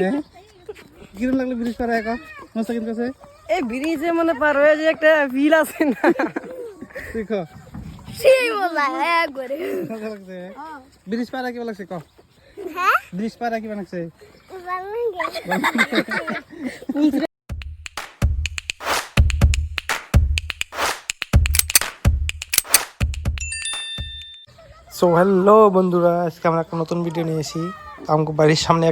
হ্যাঁ কিরম লাগলো ব্রিজ পার একা মোস্তাকিন কাছে এই ব্রিজে মানে পার হয়ে যে একটা ফিল আছে না তুই কো সেই মজা একবারে মজা লাগছে ব্রিজ পার কি লাগছে ক হ্যাঁ ব্রিজ পার কি লাগছে সো হ্যালো বন্ধুরা, আজকে আমরা একটা নতুন ভিডিও নিয়ে এসেছি। আমাকে বাড়ির সামনে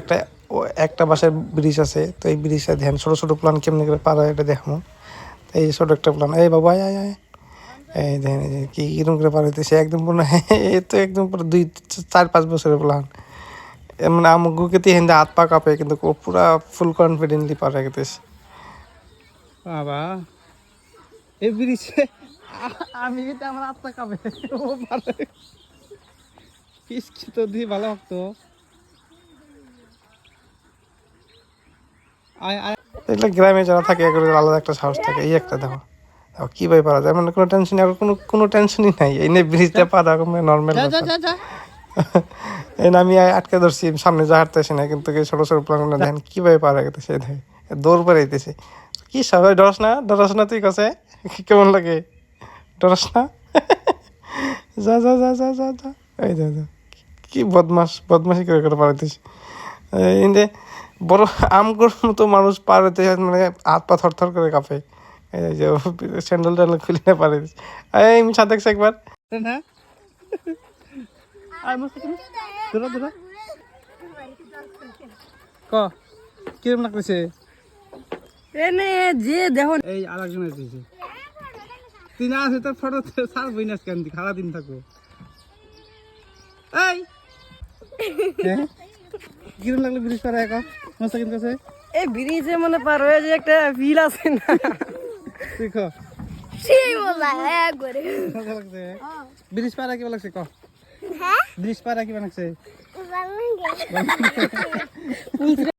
একটা বাসার ব্রিজ আছে, তো এই ব্রিজটা ধ্যান ছোটো ছোটো প্ল্যান কেমনি করে পার হয় এটা দেখবো। এই ছোটো একটা প্ল্যান, এই বাবা আয় আয় এই দেখেন কি কিরম করে পার হইতেছে একদম পুরো এই তো একদম পুরো 2-4-5 বছরের প্ল্যান। মানে আমাকে তো হিন্দে হাত পা কাঁপে, কিন্তু ও পুরা ফুল কনফিডেন্টলি পার হয়ে গেতেছে। বাবা এই ব্রিজে আমি কিন্তু আমার হাত পা কাঁপে, ও পারে কি তো দিয়ে ভালো হতো। এগুলো গ্রামে যারা থাকে আলাদা একটা সাহস থাকে। এই একটা দেখো কিভাবে পারা যায়, মানে কোনো টেনশন কোনো টেনশনই নাই। এই নিয়ে ব্রিজটা পারা নর্মাল। এই আমি আটকে ধরছি, সামনে যা হাঁটতেছি না, কিন্তু ছোটো ছোটো প্ল্যান দেখেন কিভাবে পারা গেছে। দেখে দৌড় পাড়াইতেছে। কি সবাই ডরস না তুই কাছে কেমন লাগে? ডরস না? যা যা যা যা যা যা এই যা যা কি বদমাশি করে করে পারাইতেছি। ইন্দে বড় আমগুর মতো মানুষ পার হইতে মানে হাত পা থর করে কাঁপে। এই যে স্যান্ডেল ট্যান্ডেল খুলে না পারে। এই আমি ছাদ দেখছি একবার। হ্যাঁ ক কিরম লাগতেছে? এনে যে দেখো এই আরেকজন এসেছে, তুই না আছে তোর ফটো ছাড়বই না কেন, খারাপ দিন থাকবো। এই কিরম লাগলো ব্রিজ পার একা মোস্তাকিন কাছে? এই ব্রিজে মানে পার হয়ে যে একটা ফিল আছে না তুই কো সেই মজা একবারে মজা লাগছে ব্রিজ পার কি লাগছে ক হ্যাঁ ব্রিজ পার কি লাগছে? ভালো লাগে